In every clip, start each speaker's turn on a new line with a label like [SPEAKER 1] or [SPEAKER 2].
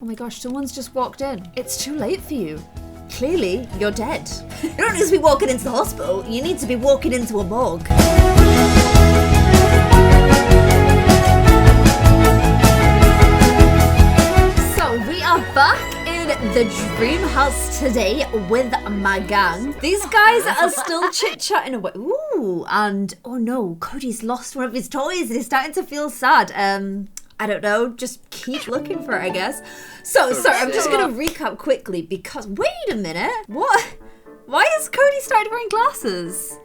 [SPEAKER 1] Oh my gosh, someone's just walked in. It's too late for you. Clearly, you're dead. You don't need to be walking into the hospital. You need to be walking into a morgue. So we are back in the dream house today with my gang. These guys are still chit-chatting away. Ooh, and oh no, Cody's lost one of his toys and he's starting to feel sad. I don't know, just keep looking for it, I guess. So, sorry, I'm just gonna recap quickly because, wait a minute, what? Why has Cody started wearing glasses?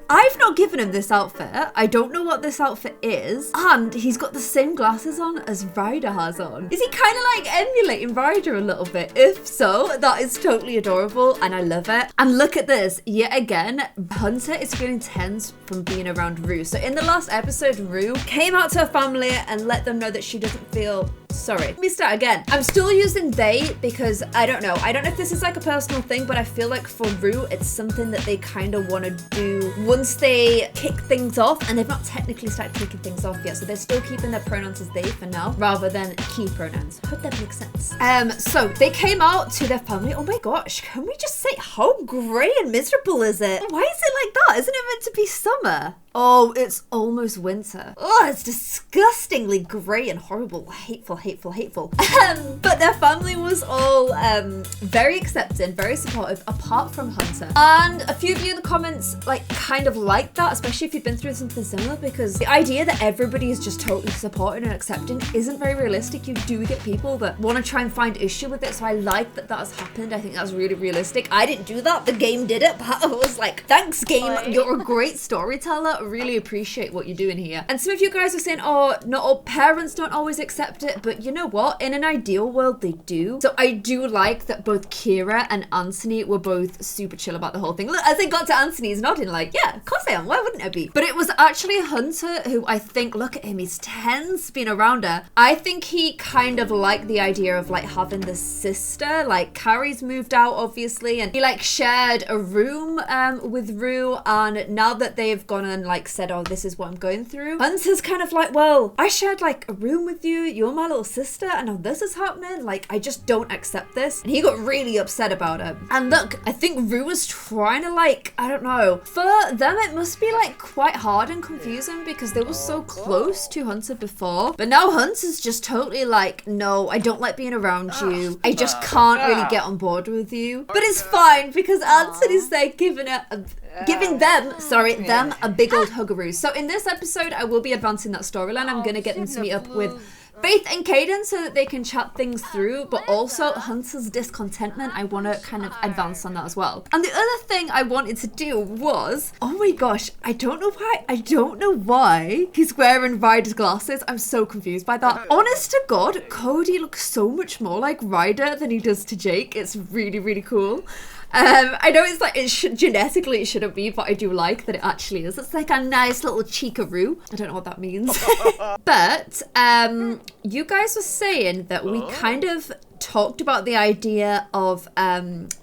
[SPEAKER 1] I've not given him this outfit. I don't know what this outfit is. And he's got the same glasses on as Ryder has on. Is he kind of like emulating Ryder a little bit? If so, that is totally adorable and I love it. And look at this, yet again, Hunter is feeling tense from being around Rue. So in the last episode, Rue came out to her family and let them know that she doesn't feel sorry. Let me start again. I'm still using they because I don't know if this is like a personal thing, but I feel like for Rue, it's something that they kind of want to do once they kick things off, and they've not technically started kicking things off yet, so they're still keeping their pronouns as they for now, rather than he pronouns. Hope that makes sense. So they came out to their family. Oh my gosh, can we just say how grey and miserable is it? Why is it like that? Isn't it meant to be summer? Oh, it's almost winter. Oh, it's disgustingly grey and horrible. Hateful, hateful, hateful. But their family was all very accepting, very supportive, apart from Hunter. And a few of you in the comments like kind of like that, especially if you've been through something similar, because the idea that everybody is just totally supporting and accepting isn't very realistic. You do get people that want to try and find issue with it, so I like that that has happened. I think that's really realistic. I didn't do that. The game did it, but I was like, thanks game, you're a great storyteller. Really appreciate what you're doing here. And some of you guys are saying, oh, not all parents don't always accept it, but you know what? In an ideal world, they do. So I do like that both Kira and Anthony were both super chill about the whole thing. Look, as they got to Anthony, he's nodding like, yeah, of course I am. Why wouldn't I be? But it was actually Hunter who I think, look at him, he's tense being around her. I think he kind of liked the idea of like having this sister, like Carrie's moved out obviously, and he like shared a room with Rue, and now that they've gone and like said, oh, this is what I'm going through, Hunter's kind of like, well, I shared like a room with you, you're my little sister, and now this is happening, like I just don't accept this. And he got really upset about it. And look, I think Rue was trying to like, I don't know, for them it must be like quite hard and confusing because they were so close to Hunter before, but now Hunter's just totally like, no, I don't like being around you, I just can't really get on board with you. But it's fine because Anthony's there giving them a big old huggaroo. So in this episode, I will be advancing that storyline. I'm gonna get them to meet up with Faith and Caden so that they can chat things through, but also Hunter's discontentment, I want to kind of advance on that as well. And the other thing I wanted to do was, oh my gosh, I don't know why he's wearing Ryder's glasses. I'm so confused by that. Honest to God, Cody looks so much more like Ryder than he does to Jake. It's really, really cool. I know it's like genetically it shouldn't be, but I do like that it actually is. It's like a nice little cheekaroo. I don't know what that means. But you guys were saying that we kind of talked about the idea of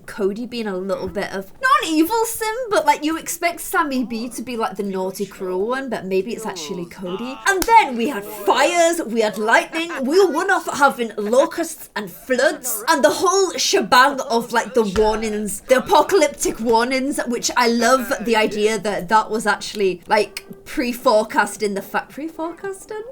[SPEAKER 1] Cody being a little bit of not an evil sim, but like you expect Sammy B to be like the naughty cruel one, but maybe it's actually Cody. And then we had fires, we had lightning, we were one off having locusts and floods and the whole shebang of like the warnings, the apocalyptic warnings, which I love the idea that that was actually like pre-forecasting the fact. Pre-forecasting?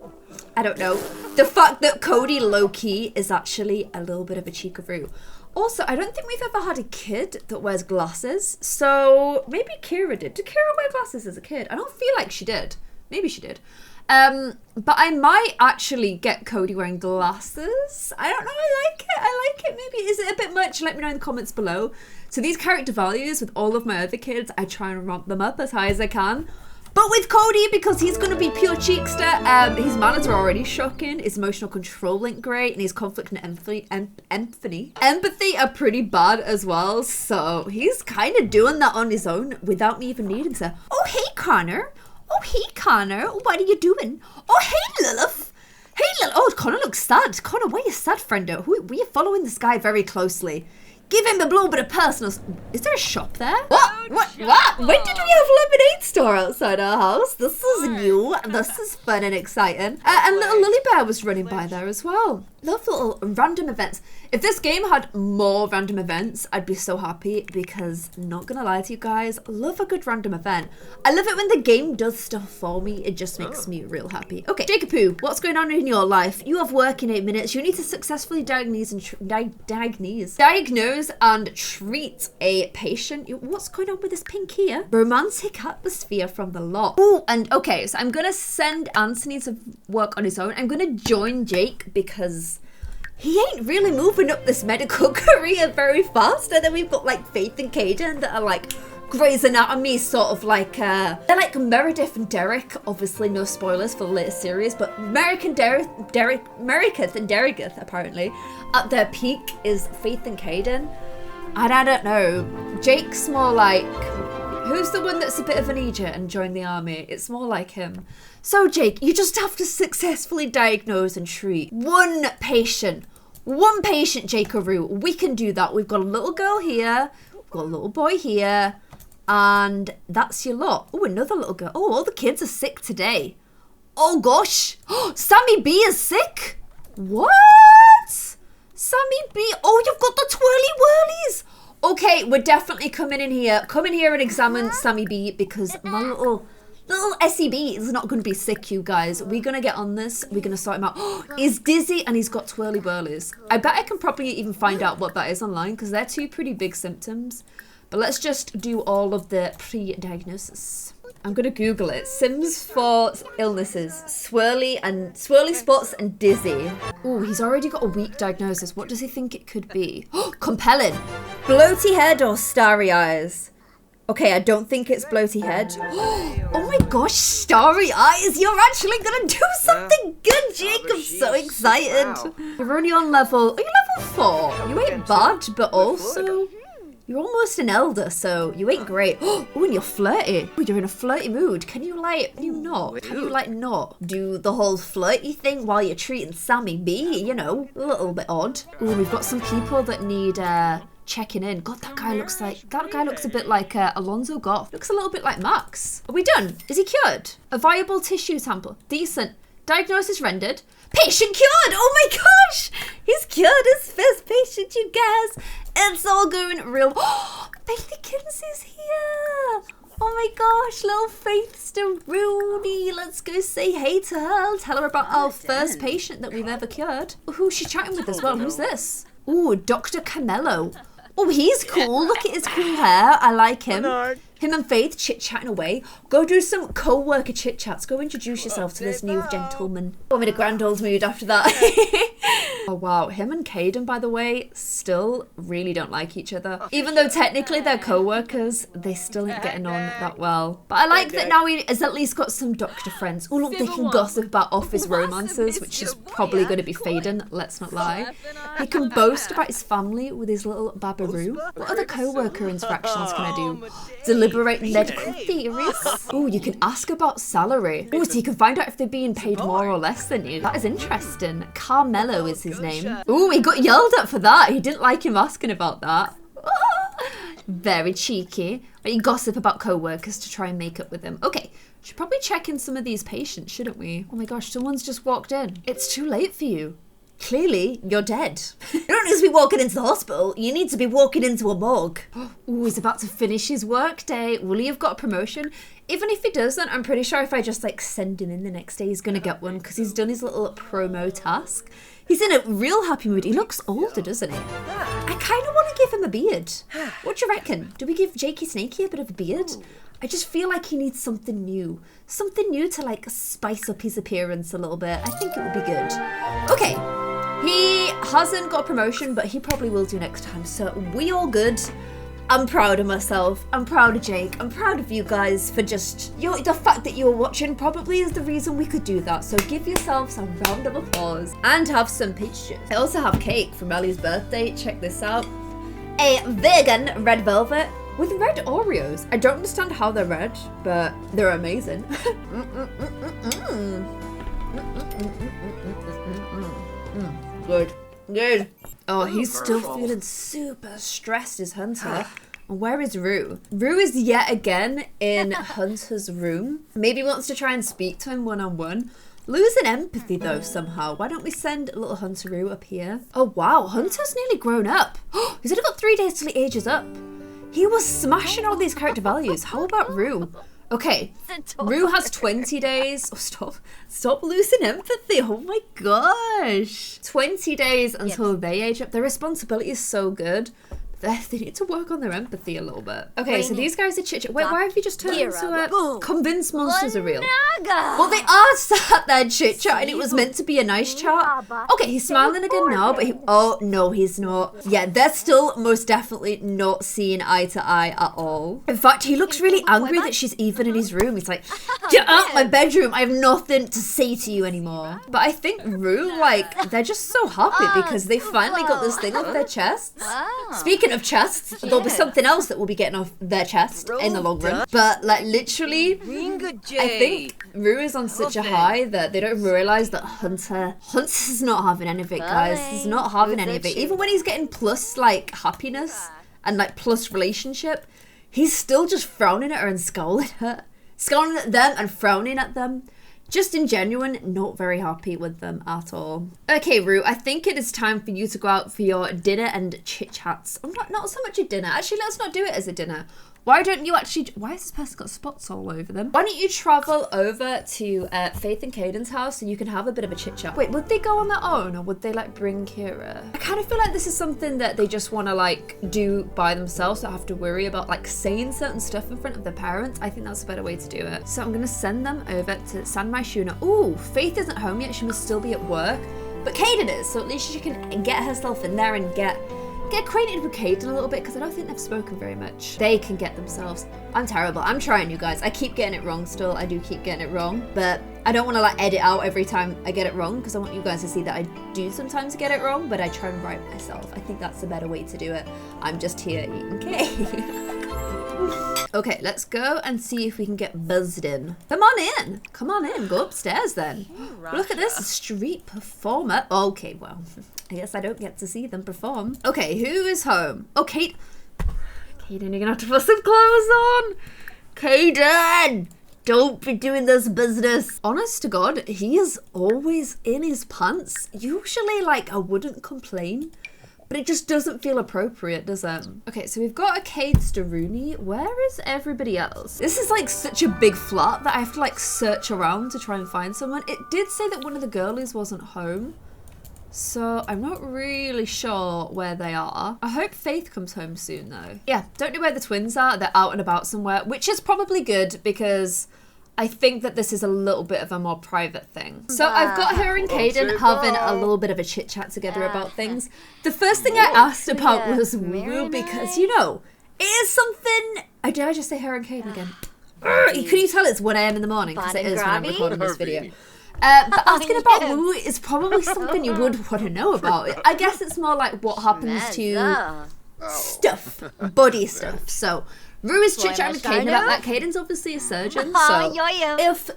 [SPEAKER 1] I don't know. The fact that Cody low-key is actually a little bit of a cheekaroo. Also, I don't think we've ever had a kid that wears glasses, so maybe Kira did. Did Kira wear glasses as a kid? I don't feel like she did. Maybe she did. But I might actually get Cody wearing glasses. I don't know, I like it maybe. Is it a bit much? Let me know in the comments below. So these character values with all of my other kids, I try and ramp them up as high as I can. But with Cody, because he's going to be pure cheekster, his manners are already shocking, his emotional control ain't great, and his conflict and empathy are pretty bad as well. So he's kind of doing that on his own without me even needing to. Oh, hey, Connor. Oh, hey, Connor. What are you doing? Oh, hey, Lilith. Hey, Lilith. Oh, Connor looks sad. Connor, why are you sad, friendo? We're following this guy very closely. Give him a little bit of personal... Is there a shop there? What? When did we have a lemonade store outside our house? This is new. This is fun and exciting. And little Lily Bear was running by there as well. Love little random events. If this game had more random events, I'd be so happy because, not gonna lie to you guys, love a good random event. I love it when the game does stuff for me. It just makes me real happy. Okay, Jacob, what's going on in your life? You have work in 8 minutes. You need to successfully diagnose and treat a patient. What's going on with this pink here? Romantic atmosphere from the lot. Ooh, and okay, so I'm gonna send Anthony to work on his own. I'm gonna join Jake because he ain't really moving up this medical career very fast. And then we've got like Faith and Caden that are like Grey's Anatomy, sort of like, they're like Meredith and Derek. Obviously no spoilers for the latest series, but Meredith and Derek apparently at their peak is Faith and Caden. And I don't know, Jake's more like, who's the one that's a bit of an idiot and joined the army? It's more like him. So Jake, you just have to successfully diagnose and treat one patient. One patient, Jakearoo. We can do that. We've got a little girl here. We've got a little boy here. And that's your lot. Oh, another little girl. Oh, all the kids are sick today. Oh gosh. Sammy B is sick. What? Sammy B. Oh, you've got the twirly whirlies. Okay, we're definitely coming in here. Come in here and examine Sammy B because my little SEB is not going to be sick, you guys. We're going to get on this. We're going to sort him out. He's dizzy and he's got twirly whirlies. I bet I can probably even find out what that is online because they're two pretty big symptoms. But let's just do all of the pre-diagnosis. I'm going to Google it. Sims for illnesses. Swirly spots and dizzy. Oh, he's already got a weak diagnosis. What does he think it could be? Compelling. Bloaty head or starry eyes? Okay, I don't think it's bloaty head. Oh my gosh, starry eyes. You're actually going to do something good, Jake. I'm so excited. You're only on level... Are you level 4? You ain't bad, but also... You're almost an elder, so you ain't great. Oh, and you're flirty. Oh, you're in a flirty mood. Can you not do the whole flirty thing while you're treating Sammy B? You know, a little bit odd. Oh, we've got some people that need checking in. God, that guy looks a bit like Alonzo Goff. Looks a little bit like Max. Are we done? Is he cured? A viable tissue sample. Decent. Diagnosis rendered. Patient cured! Oh my gosh! He's cured his first patient, you guys. It's all going real. Oh, Faith Kinsey's here. Oh my gosh, little Faith's Rooney. Let's go say hey to her. Tell her about our first patient that we've ever cured. Who's she chatting with as well? Who's this? Ooh, Dr. Camello. Oh, he's cool. Look at his cool hair. I like him. Him and Faith chit-chatting away. Go do some co-worker chit-chats. Go introduce yourself to this new gentleman. I'm in a grand old mood after that. Oh, wow. Him and Caden, by the way, still really don't like each other. Even though technically they're co-workers, they still ain't getting on that well. But I like that now he has at least got some doctor friends. Oh, look, they can gossip about office romances, which is probably going to be Faden, let's not lie. He can boast about his family with his little babaroo. What other co-worker interactions can I do? Deliberate medical theories. Oh, you can ask about salary. Oh, so you can find out if they're being paid more or less than you. That is interesting. Carmelo is his name. Oh, he got yelled at for that. He didn't like him asking about that. Very cheeky. But you gossip about co-workers to try and make up with them. Okay, should probably check in some of these patients, shouldn't we? Oh my gosh, someone's just walked in. It's too late for you. Clearly, you're dead. You don't need to be walking into the hospital. You need to be walking into a morgue. Ooh, he's about to finish his work day. Will he have got a promotion? Even if he doesn't, I'm pretty sure if I just like send him in the next day, he's going to get one because he's done his little promo task. He's in a real happy mood. He looks older, doesn't he? I kind of want to give him a beard. What do you reckon? Do we give Jakey Snakey a bit of a beard? I just feel like he needs something new. Something new to like spice up his appearance a little bit. I think it would be good. Okay. He hasn't got a promotion, but he probably will do next time. So we all good. I'm proud of myself. I'm proud of Jake. I'm proud of you guys for just... the fact that you were watching probably is the reason we could do that. So give yourselves a round of applause and have some pastries. I also have cake from Ellie's birthday. Check this out. A vegan red velvet with red Oreos. I don't understand how they're red, but they're amazing. Good. Good. Oh, he's still feeling super stressed as Hunter. And where is Rue? Rue is yet again in Hunter's room. Maybe wants to try and speak to him one-on-one. Losing empathy though somehow. Why don't we send little Hunter up here? Oh wow, Hunter's nearly grown up. He's only got 3 days till he ages up. He was smashing all these character values. How about Rue? Okay, Rue has 20 days. Oh, stop losing empathy. Oh my gosh. 20 days until they age up. Their responsibility is so good. They need to work on their empathy a little bit. Okay, so these guys are chit-chat. Wait, why have you just turned into a convinced monsters are real? Well, they are sat there chit-chat and it was meant to be a nice chat. Okay, he's smiling again now, but oh, no, he's not. Yeah, they're still most definitely not seeing eye to eye at all. In fact, he looks really angry that she's even in his room. He's like, get out my bedroom. I have nothing to say to you anymore. But I think Rue, like, they're just so happy because they finally got this thing off their chests. Speaking of chests, there'll be something else that will be getting off their chest in the long run. But like literally, I think Rue is on such a high that they don't realise that Hunter's not having any of it, guys. He's not having any of it. Even when he's getting plus like happiness and like plus relationship, he's still just frowning at her and scowling at them and frowning at them. Just in genuine, not very happy with them at all. Okay, Rue, I think it is time for you to go out for your dinner and chit-chats. Not so much a dinner. Actually, let's not do it as a dinner. Why don't you actually... Why has this person got spots all over them? Why don't you travel over to Faith and Caden's house so you can have a bit of a chit-chat? Wait, would they go on their own or would they like bring Kira? I kind of feel like this is something that they just want to like do by themselves. Don't have to worry about like saying certain stuff in front of their parents. I think that's a better way to do it. So I'm going to send them over to San Maishuna. Ooh, Faith isn't home yet. She must still be at work. But Caden is, so at least she can get herself in there and get acquainted with Caden a little bit because I don't think they've spoken very much. They can get themselves. I'm terrible. I'm trying, you guys. I keep getting it wrong still. I do keep getting it wrong, but I don't want to like edit out every time I get it wrong because I want you guys to see that I do sometimes get it wrong, but I try and write myself. I think that's the better way to do it. I'm just here eating cake. Okay, let's go and see if we can get buzzed in. Come on in. Come on in. Go upstairs then. Look at this street performer. Okay, well, I guess I don't get to see them perform. Okay, who is home? Oh, Caden, you're gonna have to put some clothes on. Caden, don't be doing this business. Honest to God, he is always in his pants. Usually, like, I wouldn't complain. But it just doesn't feel appropriate, does it? Okay, so we've got a Cade Staruni. Where is everybody else? This is like such a big flat that I have to like search around to try and find someone. It did say that one of the girlies wasn't home. So I'm not really sure where they are. I hope Faith comes home soon though. Yeah, don't know where the twins are. They're out and about somewhere, which is probably good because I think that this is a little bit of a more private thing. So I've got her and Caden having a little bit of a chit chat together about things. The first thing I asked about was Woo because, you know, it is something... Did I just say her and Caden again? Can you tell it's 1 AM in the morning? Because it is when I'm recording this video. But asking about Woo is probably something you would want to know about. I guess it's more like what happens to stuff, body stuff. So... Rue is chit-chatting with Caden about that. Caden's obviously a surgeon, so if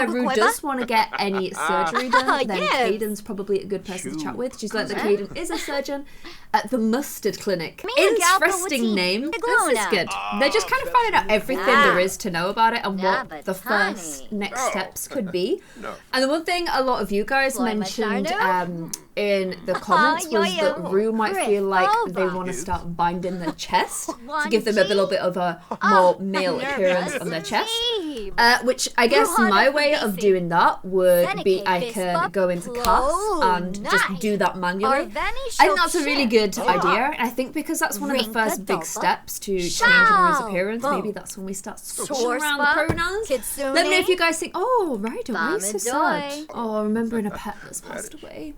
[SPEAKER 1] Rue does want to get any surgery done, then Caden's probably a good person to chat with. She's like that Caden is a surgeon at the Mustard Clinic. Interesting name. This is good. They're just kind of finding out everything there is to know about it and what the first next steps could be. And the one thing a lot of you guys mentioned in the comments was that Rue might feel like they want to start binding their chest to give them a little bit of a more male appearance on their chest. Which I guess my way of doing that would be I can go into cast and just do that manually. I think that's a really good idea. And I think because that's one of the first big steps to changing Rue's appearance, maybe that's when we start switching around the pronouns. Let me know if you guys think, oh, right, why are you so sad? Oh, remembering a pet that's passed away.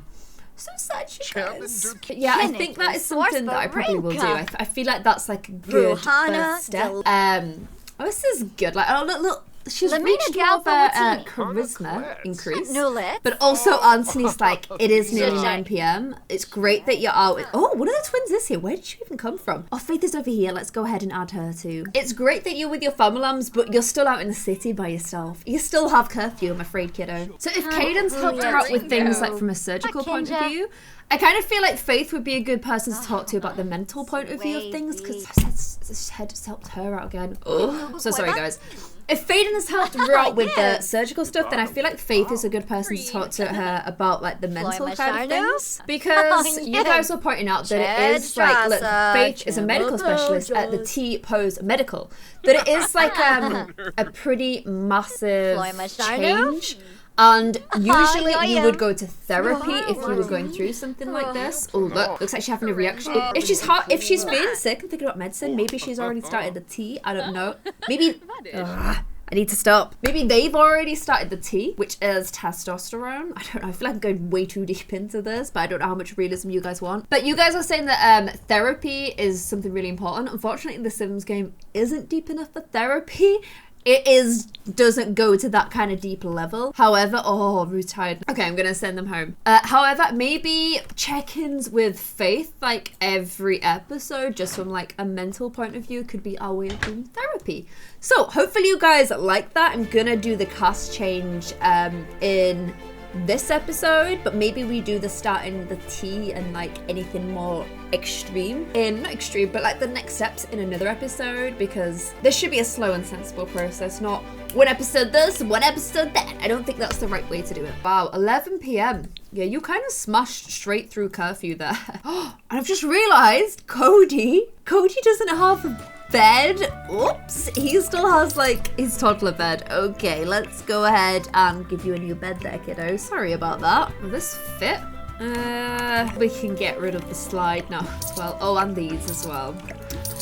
[SPEAKER 1] So sad she is. But yeah, I think that is something that I probably will do. I feel like that's like a good first step. Oh, this is good. Like, oh, look. She's reached more of a charisma increase. But also Anthony's like, it is nearly 9 PM. It's great that you're out. Oh, one of the twins is here. Where did she even come from? Oh, Faith is over here. Let's go ahead and add her too. It's great that you're with your family lambs, but you're still out in the city by yourself. You still have curfew, I'm afraid, kiddo. So if Caden's helped her out with things like from a surgical point of view, I kind of feel like Faith would be a good person to talk to about the mental point of view of things because his head helped her out again. Oh, so sorry, guys. If Faden has helped her out with the surgical stuff, then I feel like Faith is a good person to talk to her about like the mental kind of things. Because you guys were pointing out that it is like, look, Faith is a medical specialist at the T-Pose Medical. That it is like a pretty massive change. And usually you would go to therapy if you were going through something like this. Oh, look, looks like she's having a reaction. If she's feeling sick and thinking about medicine, maybe she's already started the tea. I don't know. Maybe, I need to stop. Maybe they've already started the tea, which is testosterone. I don't know. I feel like I'm going way too deep into this, but I don't know how much realism you guys want. But you guys are saying that therapy is something really important. Unfortunately, the Sims game isn't deep enough for therapy. It doesn't go to that kind of deep level. However, retired. Okay, I'm gonna send them home. However, maybe check-ins with Faith like every episode, just from like a mental point of view, could be our way of doing therapy. So hopefully you guys like that. I'm gonna do the cast change in this episode, but maybe we do the starting the tea and like anything more extreme not extreme, but like the next steps in another episode, because this should be a slow and sensible process, not one episode this, one episode that. I don't think that's the right way to do it. Wow, 11 p.m. Yeah, you kind of smashed straight through curfew there. And I've just realized Cody doesn't have a bed. Oops, he still has like his toddler bed. Okay, let's go ahead and give you a new bed there, kiddo. Sorry about that. Will this fit? We can get rid of the slide now as well. Oh, and these as well.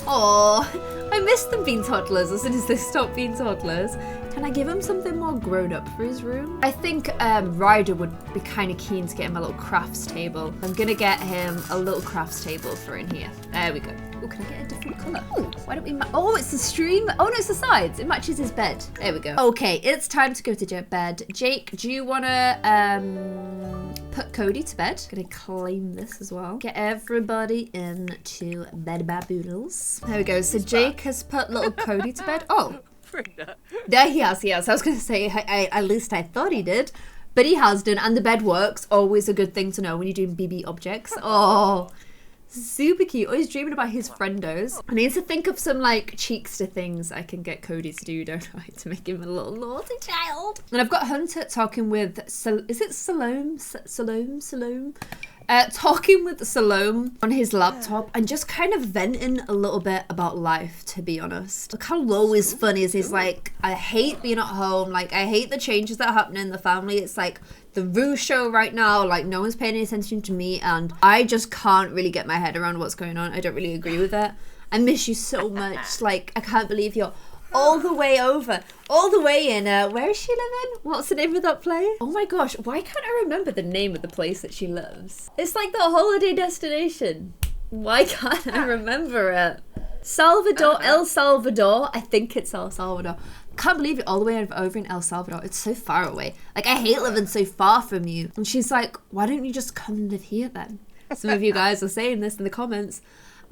[SPEAKER 1] Oh, I miss them being toddlers as soon as they stop being toddlers. Can I give him something more grown up for his room? I think Ryder would be kind of keen to get him a little crafts table. I'm gonna get him a little crafts table for in here. There we go. Oh, can I get a different colour? Ooh, why don't we oh, it's the stream. Oh, no, it's the sides. It matches his bed. There we go. Okay, it's time to go to bed. Jake, do you want to put Cody to bed? Gonna claim this as well. Get everybody into bed baboodles. There we go. So Jake has put little Cody to bed. Oh, there he has. I was gonna say, at least I thought he did. But he has done, and the bed works. Always a good thing to know when you're doing BB objects. Oh, super cute. Oh, he's dreaming about his friendos. I need to think of some like cheeks to things I can get Cody to do, don't I? To make him a little naughty child. And I've got Hunter talking with, is it Salome? Talking with Salome on his laptop and just kind of venting a little bit about life, to be honest. Look how low his fun is. He's like, I hate being at home. Like, I hate the changes that are happening in the family. It's like the Rue show right now. Like, no one's paying any attention to me. And I just can't really get my head around what's going on. I don't really agree with it. I miss you so much. Like, I can't believe you're all the way over, all the way in, where is she living? What's the name of that place? Oh my gosh, why can't I remember the name of the place that she lives? It's like the holiday destination. Why can't I remember it? El Salvador. I think it's El Salvador. Can't believe you're all the way over in El Salvador. It's so far away. Like, I hate living so far from you. And she's like, why don't you just come and live here then? Some of you guys are saying this in the comments.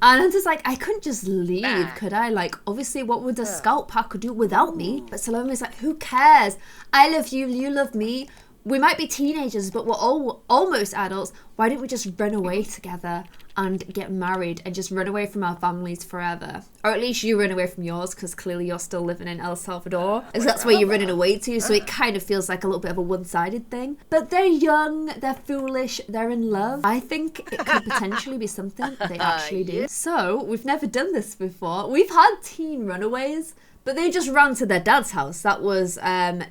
[SPEAKER 1] And I'm just like, I couldn't just leave, could I? Like, obviously, what would the scout pack do without me? But Salome's like, who cares? I love you, you love me. We might be teenagers, but we're all almost adults. Why don't we just run away together and get married and just run away from our families forever? Or at least you run away from yours, because clearly you're still living in El Salvador. Because that's where you're running away to, so it kind of feels like a little bit of a one-sided thing. But they're young, they're foolish, they're in love. I think it could potentially be something they actually do. So, we've never done this before. We've had teen runaways, but they just ran to their dad's house. That was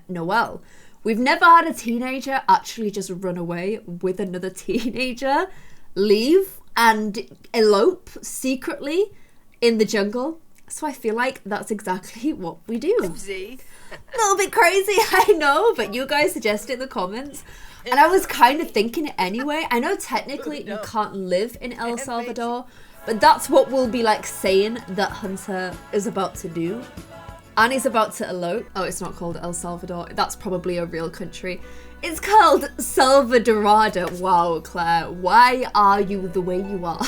[SPEAKER 1] Noelle. We've never had a teenager actually just run away with another teenager, leave, and elope secretly in the jungle. So I feel like that's exactly what we do. A little bit crazy, I know, but you guys suggested in the comments. And I was kind of thinking it anyway. I know technically you can't live in El Salvador, but that's what we'll be like saying that Hunter is about to do. And he's about to elope. Oh, it's not called El Salvador. That's probably a real country. It's called Salvadorada. Wow, Claire, why are you the way you are?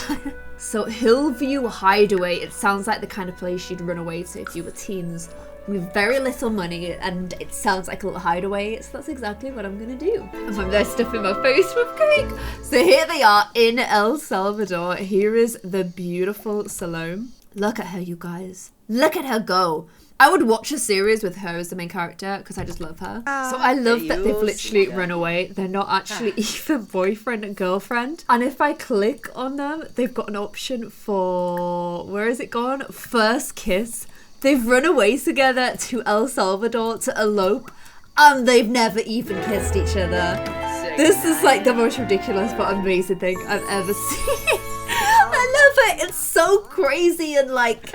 [SPEAKER 1] So Hillview Hideaway. It sounds like the kind of place you'd run away to if you were teens with very little money, and it sounds like a little hideaway. So that's exactly what I'm gonna do. I'm there stuffing my face with cake. So here they are in El Salvador. Here is the beautiful Salome. Look at her, you guys. Look at her go. I would watch a series with her as the main character because I just love her. So I love that they've literally run away. They're not actually even boyfriend and girlfriend. And if I click on them, they've got an option for, where is it gone? First kiss. They've run away together to El Salvador to elope, and they've never even kissed each other. This is like the most ridiculous but amazing thing I've ever seen. I love it. It's so crazy and like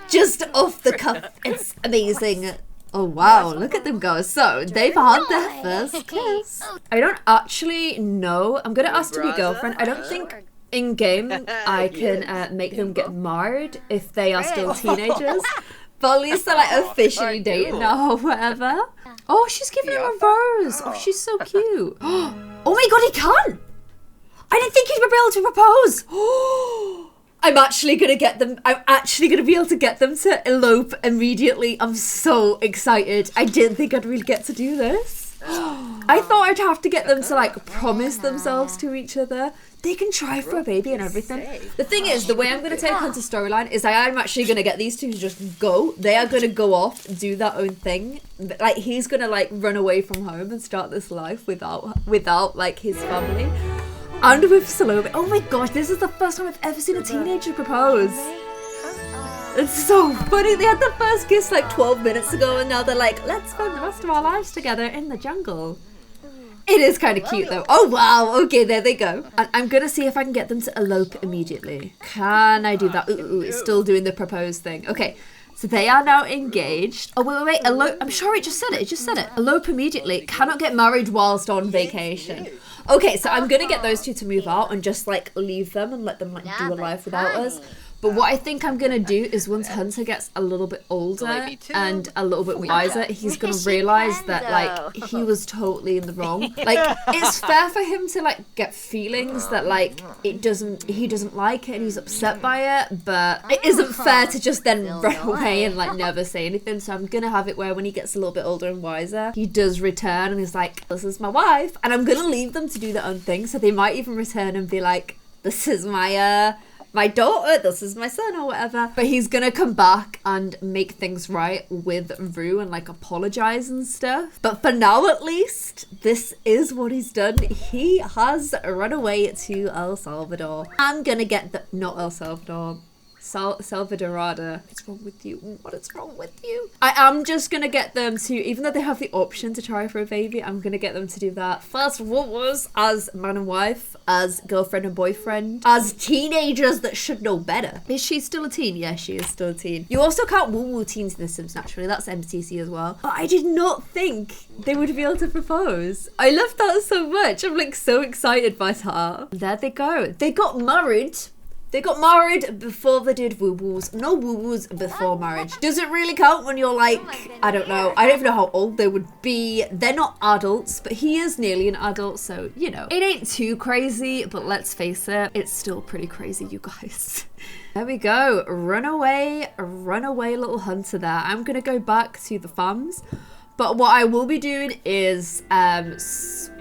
[SPEAKER 1] just off the cuff. It's amazing. Oh wow, look at them go. So they've had their first kiss. I don't actually know. I'm gonna ask to be girlfriend. I don't think in game I can make them get married if they are still teenagers. But at least they're like officially dating now or whatever. Oh, she's giving him a rose. Oh, she's so cute. Oh my god, he can! I didn't think he'd be able to propose. I'm actually gonna get them. I'm actually gonna be able to get them to elope immediately. I'm so excited. I didn't think I'd really get to do this. I thought I'd have to get them to like promise themselves to each other. They can try for a baby and everything. The thing is, the way I'm going to take Hunter's storyline is I'm actually going to get these two to just go. They are going to go off, do their own thing. Like, he's going to, like, run away from home and start this life without like, his family. And with Salome. Oh my gosh, this is the first time I've ever seen a teenager propose. It's so funny. They had the first kiss, like, 12 minutes ago, and now they're like, let's spend the rest of our lives together in the jungle. It is kind of cute though. Oh wow, okay, there they go. And I'm gonna see if I can get them to elope immediately. Can I do that? Ooh, it's still doing the propose thing. Okay, so they are now engaged. Oh wait, elope. I'm sure it just said it. Elope immediately. Cannot get married whilst on vacation. Okay, so I'm gonna get those two to move out and just like leave them and let them like do a life without us. But what I think I'm going to do is once Hunter gets a little bit older and a little bit wiser, he's going to realise that, like, he was totally in the wrong. Like, it's fair for him to, like, get feelings that, like, he doesn't like it and he's upset by it, but it isn't fair to just then run away and, like, never say anything. So I'm going to have it where when he gets a little bit older and wiser, he does return and he's like, this is my wife. And I'm going to leave them to do their own thing. So they might even return and be like, this is my daughter, this is my son or whatever. But he's gonna come back and make things right with Rue and like apologize and stuff. But for now at least, this is what he's done. He has run away to El Salvador. I'm gonna get not El Salvador. Salvadorada. What's wrong with you? What is wrong with you? I am just gonna get them to, even though they have the option to try for a baby, I'm gonna get them to do that. First was as man and wife, as girlfriend and boyfriend, as teenagers that should know better. Is she still a teen? Yeah, she is still a teen. You also can't woo-woo teens in The Sims naturally. That's MCC as well. But I did not think they would be able to propose. I love that so much. I'm like so excited by that. There they go. They got married. They got married before they did woo-woos. No woo-woos before marriage. Does it really count when you're like, I don't know. I don't even know how old they would be. They're not adults, but he is nearly an adult, so, you know. It ain't too crazy, but let's face it, it's still pretty crazy, you guys. There we go. Run away little Hunter there. I'm gonna go back to the farms, but what I will be doing is,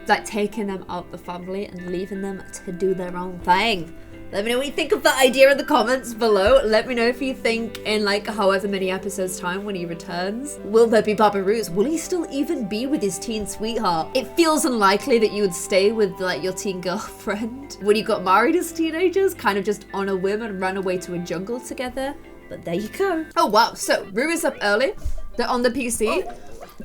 [SPEAKER 1] like taking them out the family and leaving them to do their own thing. Let me know what you think of that idea in the comments below. Let me know if you think in like however many episodes time when he returns, will there be Babaroos? Will he still even be with his teen sweetheart? It feels unlikely that you would stay with like your teen girlfriend when you got married as teenagers, kind of just on a whim and ran away to a jungle together. But there you go. Oh wow, so Rue is up early. They're on the PC.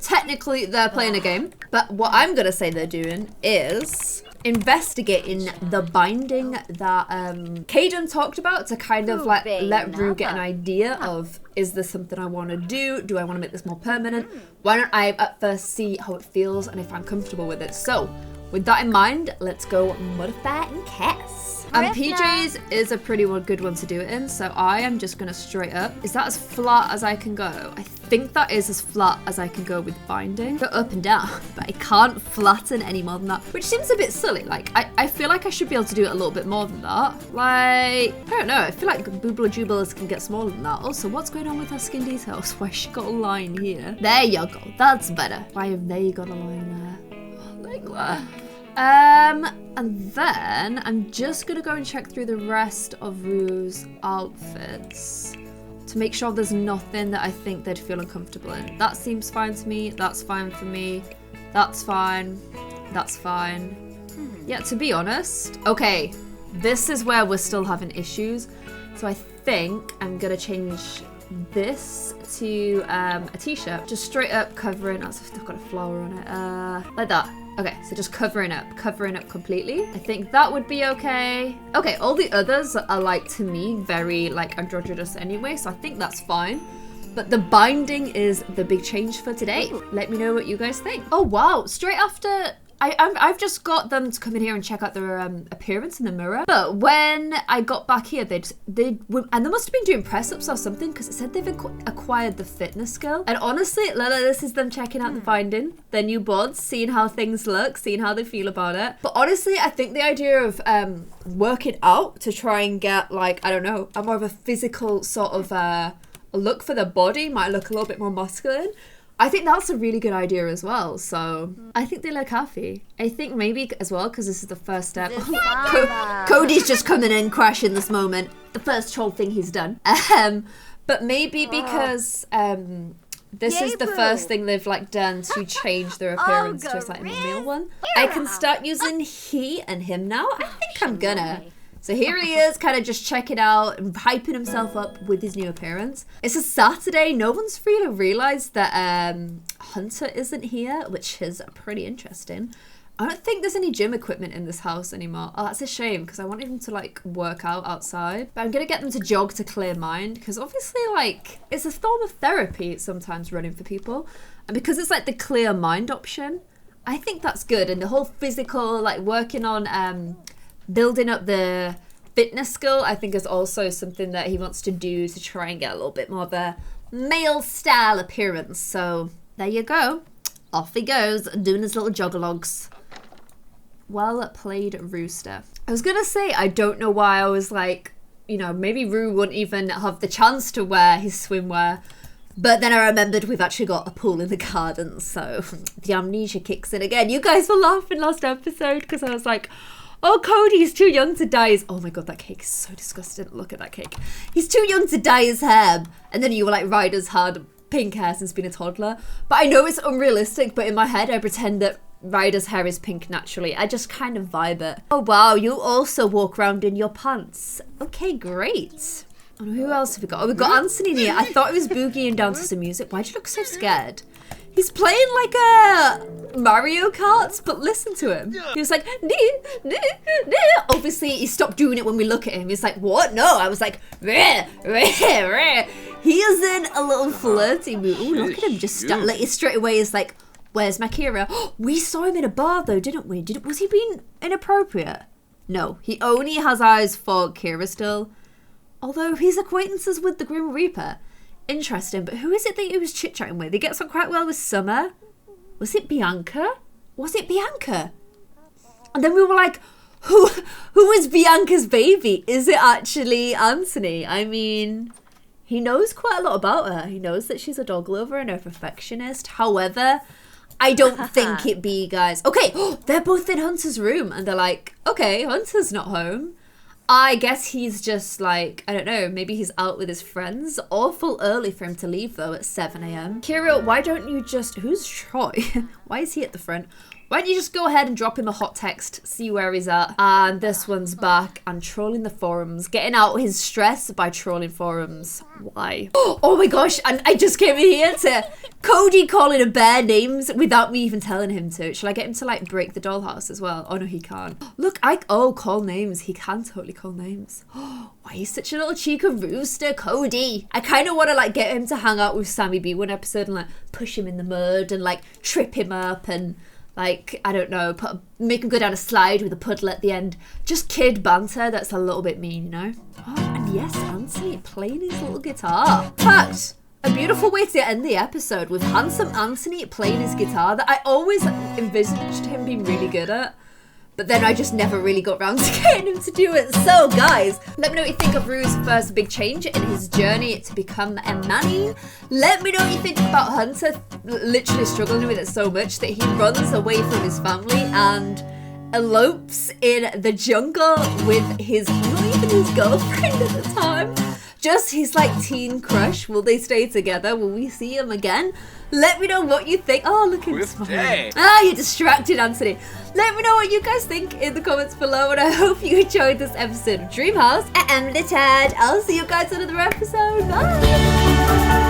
[SPEAKER 1] Technically they're playing a game, but what I'm gonna say they're doing is investigating the binding that Caden talked about to kind of like let Rue get an idea of, is this something I want to do? Do I want to make this more permanent? Why don't I at first see how it feels and if I'm comfortable with it? So with that in mind, let's go modify and cast. And PJs is a pretty good one to do it in, so I am just going to straight up. Is that as flat as I can go? I think that is as flat as I can go with binding. Go up and down, but I can't flatten any more than that, which seems a bit silly. Like, I feel like I should be able to do it a little bit more than that. Like, I don't know, I feel like Boobla Jubilas can get smaller than that. Also, what's going on with her skin details? Why she got a line here? There you go, that's better. Why have they got a line there? Like that. And then I'm just gonna go and check through the rest of Rue's outfits. to make sure there's nothing that I think they'd feel uncomfortable in. That seems fine to me. That's fine for me. That's fine. That's fine. Yeah, to be honest. Okay, this is where we're still having issues. So I think I'm gonna change this to a t-shirt. Just straight up covering, as if they've got a flower on it. Like that. Okay, so just covering up completely. I think that would be okay. Okay, all the others are like, to me, very like androgynous anyway, so I think that's fine. But the binding is the big change for today. Let me know what you guys think. Oh wow, straight after, I've just got them to come in here and check out their appearance in the mirror. But when I got back here, and they must have been doing press-ups or something, because it said they've acquired the fitness skill. And honestly, this is them checking out the binding, their new boards, seeing how things look, seeing how they feel about it. But honestly, I think the idea of working out to try and get, like, I don't know, a more of a physical sort of a look for the body, might look a little bit more masculine. I think that's a really good idea as well. So I think they look happy. I think maybe as well, because this is the first step. Cody's just coming in, crashing this moment. The first troll thing he's done. But maybe because this is the first thing they've like done to change their appearance to a slightly more male one. I can start using he and him now. I think I'm gonna. So here he is, kind of just checking out and hyping himself up with his new appearance. It's a Saturday. No one's free to realise that Hunter isn't here, which is pretty interesting. I don't think there's any gym equipment in this house anymore. Oh, that's a shame, because I wanted him to like work out outside. But I'm going to get them to jog to clear mind, because obviously like it's a form of therapy sometimes running for people. And because it's like the clear mind option, I think that's good. And the whole physical, like working on building up the fitness skill, I think is also something that he wants to do to try and get a little bit more of a male style appearance. So there you go. Off he goes, doing his little jogalogs. Well played, Rooster. I was gonna say, I don't know why I was like, you know, maybe Roo wouldn't even have the chance to wear his swimwear. But then I remembered we've actually got a pool in the garden, so the amnesia kicks in again. You guys were laughing last episode because I was like, oh, Cody's too young to dye his... Oh my god, that cake is so disgusting. Look at that cake. He's too young to dye his hair. And then you were like, Ryder's had pink hair since being a toddler. But I know it's unrealistic, but in my head I pretend that Ryder's hair is pink naturally. I just kind of vibe it. Oh wow, you also walk around in your pants. Okay, great. Oh, who else have we got? Oh, we've got Anthony here. I thought he was boogieing down to some music. Why'd you look so scared? He's playing like a Mario Kart, but listen to him. He was like, obviously he stopped doing it when we look at him. He's like, what? No. I was like, reh, reh, reh. He is in a little flirty mood. Ooh, look at him just like straight away. Is like, where's my Kira? We saw him in a bar though, didn't we? Was he being inappropriate? No, he only has eyes for Kira still. Although he's acquaintances with the Grim Reaper. Interesting, but who is it that he was chit-chatting with? He gets on quite well with Summer. Was it Bianca? Was it Bianca? And then we were like, who is Bianca's baby? Is it actually Anthony? I mean, he knows quite a lot about her. He knows that she's a dog lover and a perfectionist. However, I don't think it be, guys. Okay, they're both in Hunter's room. And they're like, okay, Hunter's not home. I guess he's just like, I don't know, maybe he's out with his friends. Awful early for him to leave though at 7 a.m. Kira, why don't you just, who's Troy? Why is he at the front? Why don't you just go ahead and drop him a hot text, see where he's at. And this one's back and trolling the forums, getting out his stress by trolling forums. Why? Oh my gosh, and I just came in here to Cody calling a bear names without me even telling him to. Shall I get him to like break the dollhouse as well? Oh no, he can't. Look, call names. He can totally call names. Why he's such a little cheeky rooster, Cody. I kind of want to like get him to hang out with Sammy B one episode and like push him in the mud and like trip him up and like, I don't know, make him go down a slide with a puddle at the end. Just kid banter that's a little bit mean, you know? Oh, and yes, Anthony playing his little guitar. But a beautiful way to end the episode with handsome Anthony playing his guitar that I always envisaged him being really good at. But then I just never really got round to getting him to do it. So guys, let me know what you think of Rue's first big change in his journey to become a nanny. Let me know what you think about Hunter literally struggling with it so much that he runs away from his family and elopes in the jungle with his, not even his girlfriend at the time. just his like teen crush. Will they stay together? Will we see him again? Let me know what you think. Oh, look at this. Ah, you're distracted, Anthony. Let me know what you guys think in the comments below, and I hope you enjoyed this episode of Dream House. I am the Tad. I'll see you guys in another episode. Bye.